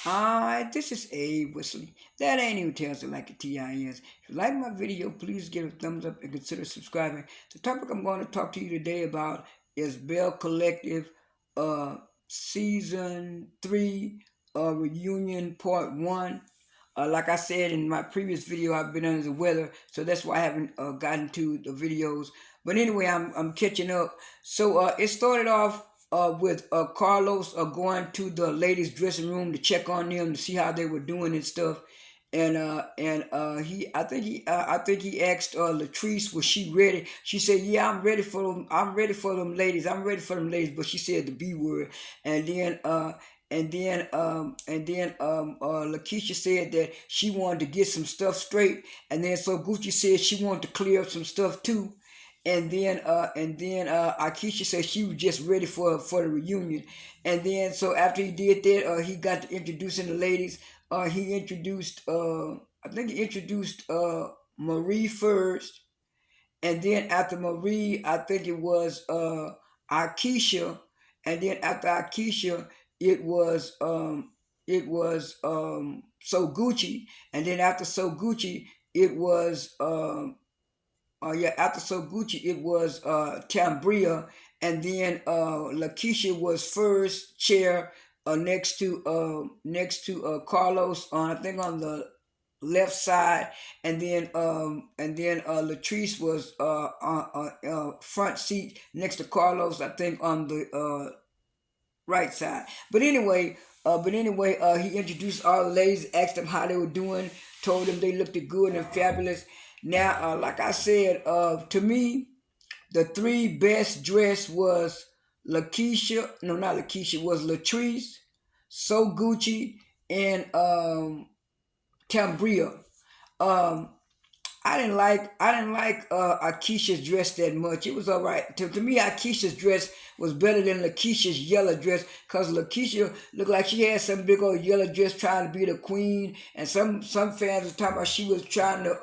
This is Abe Whistling. That ain't even tells it like a TIS. If you like my video, please give it a thumbs up and consider subscribing. The topic I'm going to talk to you today about is Bell Collective uh, Season 3 Reunion Part 1. Like I said in my previous video, I've been under the weather, so that's why I haven't gotten to the videos. But anyway, I'm catching up. So it started off with Carlos going to the ladies' dressing room to check on them to see how they were doing and stuff. And he I think he asked Latrice, was she ready? She said, yeah, I'm ready for them. I'm ready for them ladies. I'm ready for them ladies. But she said the B word. And then Lakeisha said that she wanted to get some stuff straight. And then so Gucci said she wanted to clear up some stuff too. And then Akeisha said she was just ready for the reunion. And then so after he did that, he got to introducing the ladies. He introduced I think he introduced Marie first, and then after Marie, I think it was Akeisha, and then after Akeisha, it was So Gucci, and then after So Gucci, it was after So Gucci, it was Tambria, and then Lakeisha was first chair next to Carlos on, I think, on the left side, and then Latrice was front seat next to Carlos, I think, on the right side. But anyway, he introduced all the ladies, asked them how they were doing, told them they looked good and fabulous. Now, like I said, to me, the three best dressed was Lakeisha. No, not Lakeisha. Was Latrice, So Gucci, and Tambria. Um, I didn't like Akeisha's dress that much. It was all right. To me, Akeisha's dress was better than Lakeisha's yellow dress, because Lakeisha looked like she had some big old yellow dress trying to be the queen, and some fans were talking about she was trying to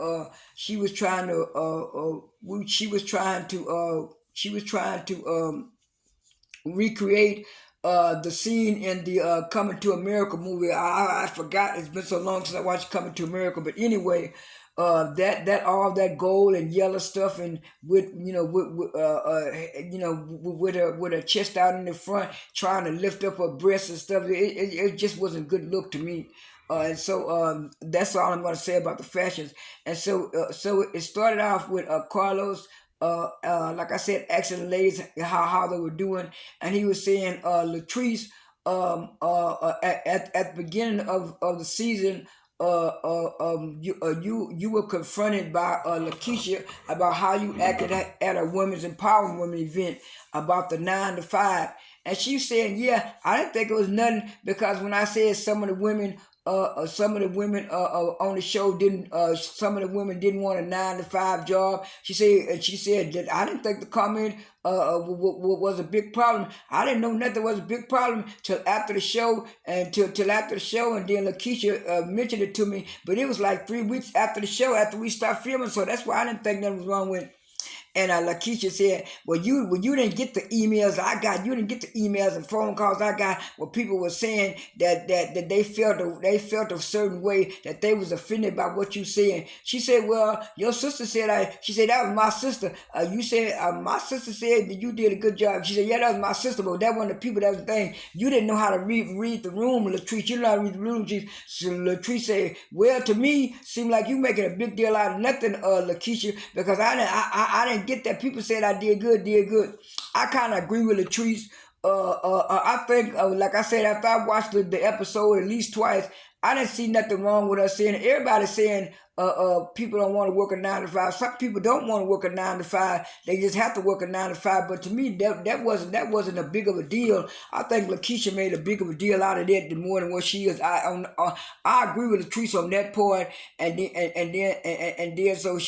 recreate the scene in the Coming to America movie. I forgot. It's been so long since I watched Coming to America. But anyway, that all that gold and yellow stuff, and with her chest out in the front, trying to lift up her breasts and stuff. It just wasn't good look to me. And so that's all I'm going to say about the fashions. And so it started off with Carlos, like I said, asking the ladies how they were doing, and he was saying, Latrice, at the beginning of the season, you were confronted by Lakeisha about how you acted at a women's empowerment women event about the 9 to 5. And she said, yeah, I didn't think it was nothing, because when I said some of the women on the show didn't. Some of the women didn't want a 9 to 5 job. She said that I didn't think the comment was a big problem. I didn't know nothing was a big problem till after the show, and till after the show, and then Lakeisha mentioned it to me. But it was like 3 weeks after the show, after we stopped filming, so that's why I didn't think nothing was wrong with it. And Lakeisha said, "Well, you didn't get the emails I got. You didn't get the emails and phone calls I got where people were saying that they felt a certain way, that they was offended by what you said." She said, "Well, your sister said I." She said, "That was my sister. You said my sister said that you did a good job." She said, "Yeah, that was my sister, but that wasn't the people. That was the thing. You didn't know how to read the room, Latrice. You didn't know how to read the room." So Latrice said, "Well, to me, seemed like you making a big deal out of nothing, Lakeisha, because I didn't get that. People said I did good, did good." I kind of agree with Latrice. I think, like I said, after I watched the episode at least twice, I didn't see nothing wrong with her saying. Everybody saying people don't want to work a 9 to 5. Some people don't want to work a 9 to 5. They just have to work a 9 to 5. But to me, that wasn't a big of a deal. I think Lakeisha made a big of a deal out of that more than what she is. I agree with Latrice on that part. And then so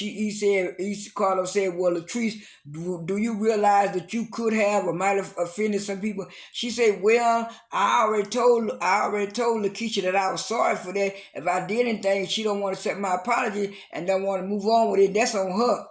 Carlos said, "Well, Latrice, do you realize that you could have or might have offended some people?" She said, "Well, I already told Lakeisha that I was sorry for that. If I did anything, she don't want to accept my apology and don't want to move on with it. That's on her."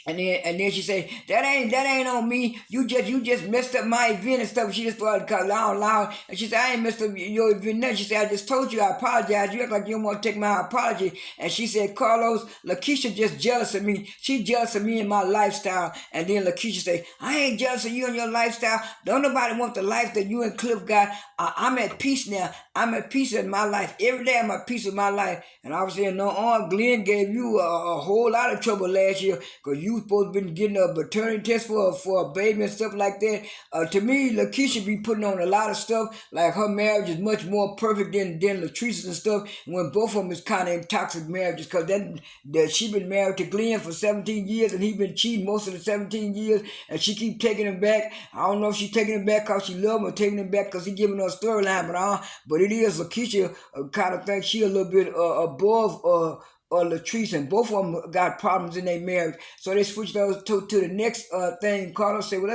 And then she say, that ain't on me. You just messed up my event and stuff. She just started call loud. And she said, I ain't messed up your event. Nothing. She said, I just told you I apologize. You act like you don't want to take my apology. And she said, Carlos, Lakeisha just jealous of me. She jealous of me and my lifestyle. And then Lakeisha say, I ain't jealous of you and your lifestyle. Don't nobody want the life that you and Cliff got. I'm at peace now. I'm at peace in my life. Every day I'm at peace with my life. And I was saying, no, Glenn gave you a whole lot of trouble last year because you supposed to been getting a paternity test for a baby and stuff like that. To me, Lakeisha be putting on a lot of stuff. Like her marriage is much more perfect than Latrice's and stuff. When both of them is kind of in toxic marriages, because that she been married to Glenn for 17 years and he been cheating most of the 17 years, and she keep taking him back. I don't know if she taking him back because she love him or taking him back because he giving her a storyline, but it is Lakeisha kind of think she a little bit above Latrice, and both of them got problems in their marriage. So they switched those to the next thing. Carlos said, "Well,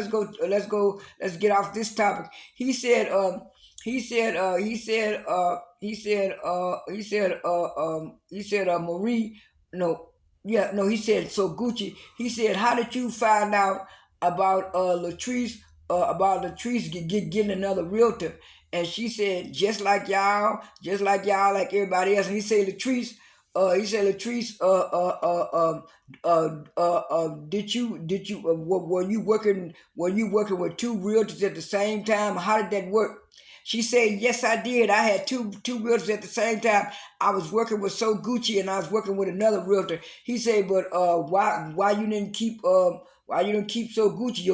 let's get off this topic." He said, Marie, no, yeah, no, he said, so Gucci, he said, how did you find out about Latrice getting another realtor? And she said, like everybody else. And he said, Latrice, were you working with two realtors at the same time? How did that work? She said, yes, I did. I had two realtors at the same time. I was working with So Gucci and I was working with another realtor. He said, but why you didn't keep So Gucci?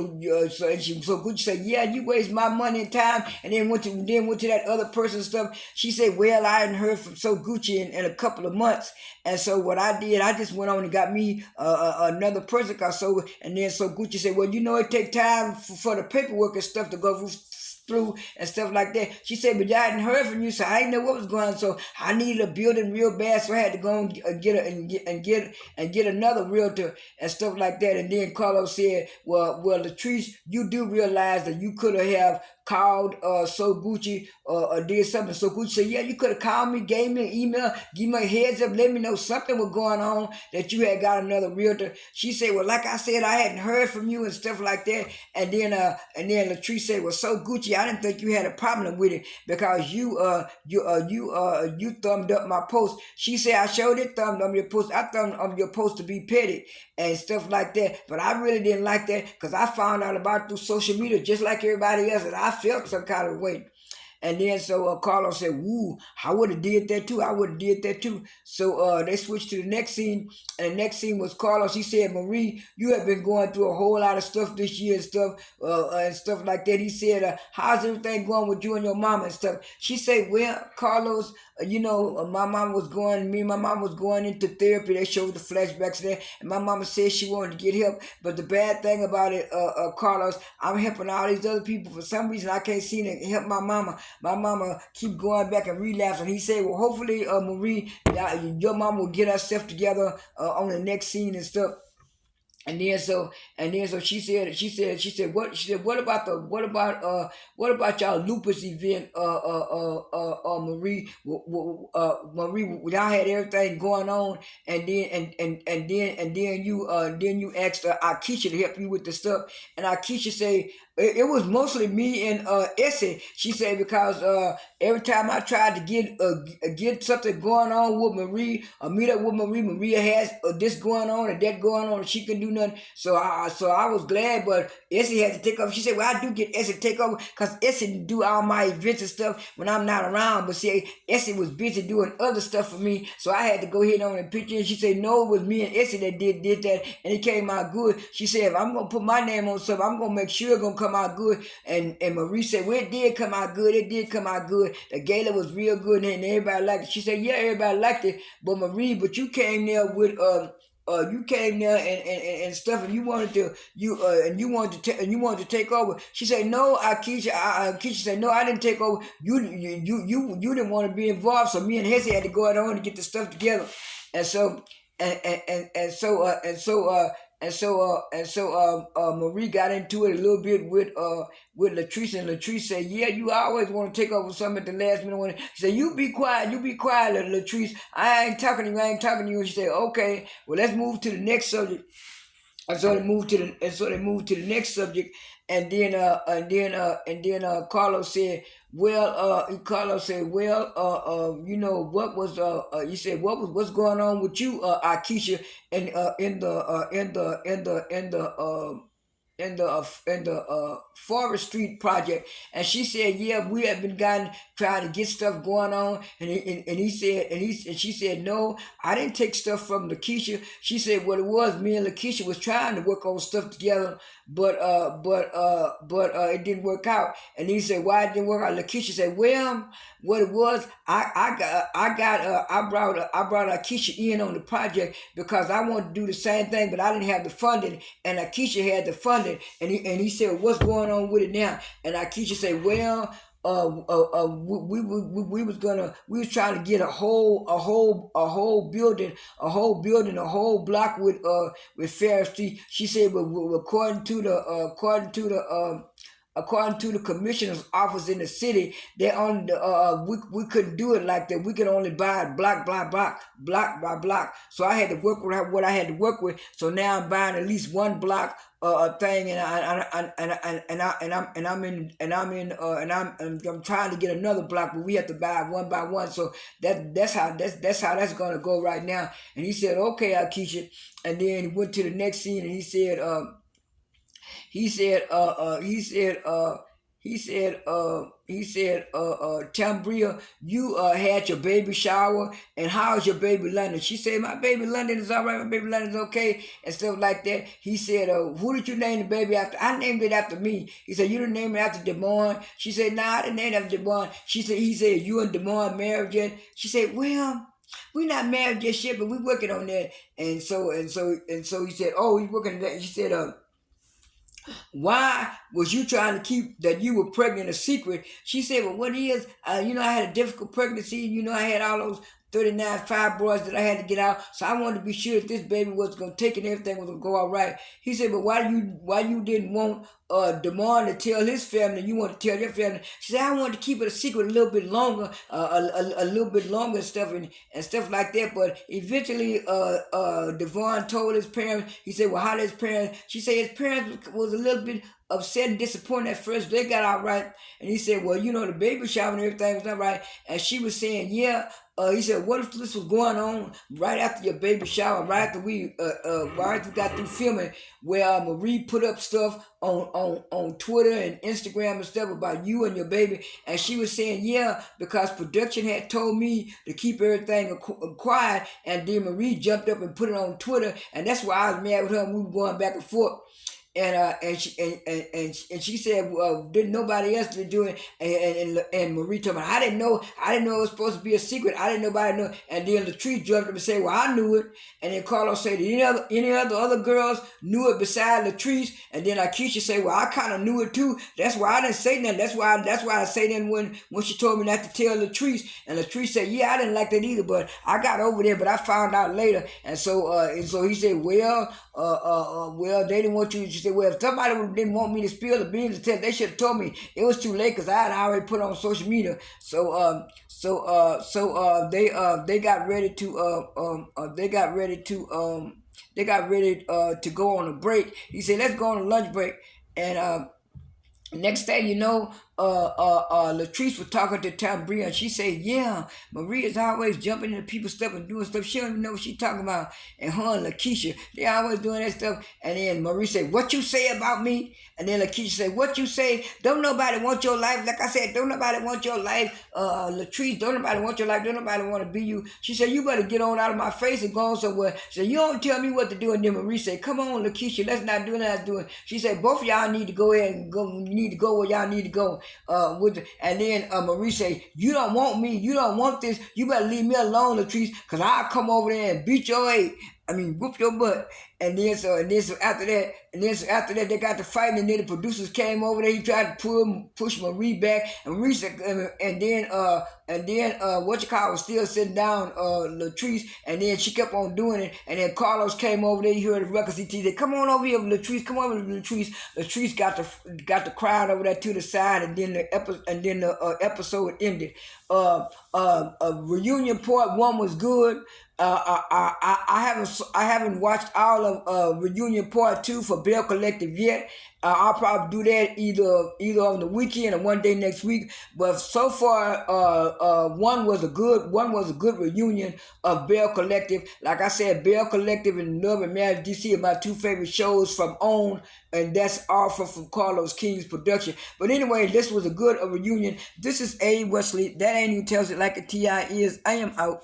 So Gucci said, yeah, you waste my money and time, and then went to that other person's stuff. She said, well, I hadn't heard from So Gucci in a couple of months, and so what I did, I just went on and got me another person. And then So Gucci said, well, it take time for the paperwork and stuff to go through and stuff like that. She said, but I hadn't heard from you, so I didn't know what was going on. So I needed a building real bad, so I had to go and get another realtor and stuff like that. And then Carlos said, well, Latrice, you do realize that you could have called So Gucci or did something. So Gucci said, yeah, you could have called me, gave me an email, give me a heads up, let me know something was going on, that you had got another realtor. She said, well, like I said, I hadn't heard from you and stuff like that. And then Latrice said, well, So Gucci, I didn't think you had a problem with it because you thumbed up my post. She said, I showed it thumbed up your post. I thumbed up your post to be petty and stuff like that. But I really didn't like that because I found out about it through social media just like everybody else, and I felt some kind of way. And then so Carlos said, "Woo, I would have did that too. I would have did that too." So they switched to the next scene, and the next scene was Carlos. He said, "Marie, you have been going through a whole lot of stuff this year and stuff like that." He said, "How's everything going with you and your mom and stuff?" She said, "Well, Carlos, me and my mom was going into therapy. They showed the flashbacks there, and my mama said she wanted to get help. But the bad thing about it, Carlos, I'm helping all these other people. For some reason, I can't seem to help my mama. My mama keep going back and relapsing." He said, well, hopefully, Marie, your mom will get herself together on the next scene and stuff. And then so she said what about y'all lupus event, Marie? Marie, y'all had everything going on, and then you asked Akeisha to help you with the stuff, and Akeisha said it was mostly me and Essie. She said because every time I tried to get something going on with Marie, or meet up with Marie, Maria has this going on and that going on, and she can do nothing. So I was glad, but Essie had to take over. She said, "Well, I do get Essie to take over because Essie do all my events and stuff when I'm not around." But see, Essie was busy doing other stuff for me, so I had to go ahead on and picture. And she said, "No, it was me and Essie that did that, and it came out good." She said, "If I'm gonna put my name on something, I'm gonna make sure it's gonna come out good." And Marie said, "Well, it did come out good. It did come out good. The gala was real good, and everybody liked it." She said, "Yeah, everybody liked it, but Marie, but you came there and stuff, and you wanted to you wanted to take over." She said, "No, Keisha said, no, I didn't take over. You didn't want to be involved, so me and Hesse had to go out on to get the stuff together." And so and so Marie got into it a little bit with Latrice, and Latrice said, "Yeah, you always want to take over something at the last minute." She said, "You be quiet, Latrice. I ain't talking to you. I ain't talking to you." And she said, "Okay, well, let's move to the next subject." And they moved to the next subject, Carlos said, Carlos said, well, you know what was he said what's going on with you, Akeisha, in in the in the Forest Street project. And she said, yeah, we have been gotten trying to get stuff going on. And he said, and she said, no, I didn't take stuff from Lakeisha. She said, what it was, me and Lakeisha was trying to work on stuff together, but it didn't work out. And he said, why it didn't work out? Lakeisha said, well, what it was, I brought Lakeisha in on the project because I wanted to do the same thing, but I didn't have the funding, and Lakeisha had the funding. And he said, what's going on with it now? And Lakeisha said, well, we was trying to get a whole block with Fair Street. She said, but according to the commissioner's office in the city, they on the we couldn't do it like that. We could only buy it block by block. So I had to work with what I had to work with. So now I'm buying at least one block thing, I'm trying to get another block, but we have to buy it one by one. So that's how that's gonna go right now. And he said, okay, Akeisha. And then he went to the next scene, and he said, he said, Tambria, you had your baby shower, and how's your baby London? She said, my baby London is all right, my baby London is okay, and stuff like that. He said, who did you name the baby after? I named it after me. He said, you didn't name it after Demond? She said, nah, I didn't name it after Demond. He said, you and Demond married yet? She said, well, we're not married just yet, but we're working on that. And so he said, oh, he's working on that. She said, why was you trying to keep that you were pregnant a secret? She said, well, what is, I had a difficult pregnancy. I had all those 39 fibroids that I had to get out. So I wanted to be sure that this baby was going to take it and everything was going to go all right. He said, but why you didn't want Damon to tell his family, you want to tell your family? She said, I wanted to keep it a secret a little bit longer, a little bit longer and stuff like that. But eventually, Devon told his parents. He said, well, how did his parents? She said his parents was a little bit upset and disappointed at first. They got all right. And he said, well, the baby shower and everything was all right. And she was saying, yeah. He said, what if this was going on right after your baby shower, right after we got through filming, where Marie put up stuff on Twitter and Instagram and stuff about you and your baby? And she was saying, yeah, because production had told me to keep everything quiet, and then Marie jumped up and put it on Twitter, and that's why I was mad with her, and we were going back and forth. And she said, well, didn't nobody else do it? And Marie told me, I didn't know it was supposed to be a secret. I didn't nobody know. And then Latrice jumped up and said, well, I knew it. And then Carlos said, any other girls knew it besides Latrice? And then Akeisha said, well, I kind of knew it too. That's why I didn't say nothing. That's why I say that when she told me not to tell Latrice. And Latrice said, yeah, I didn't like that either, but I got over there, but I found out later. And so he said, well, they didn't want you. She said, well, if somebody didn't want me to spill the beans, they should have told me. It was too late because I had already put on social media. So they got ready to go on a break. He said, let's go on a lunch break. And next thing you know, Latrice was talking to Tambria, and she said, yeah, Maria's always jumping into people's stuff and doing stuff. She don't even know what she's talking about. And her and Lakeisha, they always doing that stuff. And then Marie said, what you say about me? And then Lakeisha said, what you say? Don't nobody want your life. Like I said, don't nobody want your life. Latrice, don't nobody want your life. Don't nobody want to be you. She said, you better get on out of my face and go on somewhere. She said, you don't tell me what to do. And then Marie said, come on, Lakeisha, let's not do that. She said, both of y'all need to go ahead and go. You need to go where y'all need to go. And then Marie say, you don't want me, you don't want this, you better leave me alone, Latrice, because I'll come over there and beat your ass. Whoop your butt. And then so after that they got to fighting, and then the producers came over there. He tried to push Marie back, and Marie said, and then was still sitting down, Latrice, and then she kept on doing it, and then Carlos came over there. He heard the records. He said, come on over here, Latrice, come over, Latrice. Latrice got the crowd over there to the side, and then the episode ended. Reunion Part One was good. I haven't watched all of Reunion Part Two for Bell Collective yet. I'll probably do that either on the weekend or one day next week. But so far, one was a good reunion of Bell Collective. Like I said, Bell Collective and Love and Marriage DC are my two favorite shows from OWN, and that's all from Carlos King's production. But anyway, this was a good reunion. This is A. Wesley. That ain't even tells it like a TI is. I am out.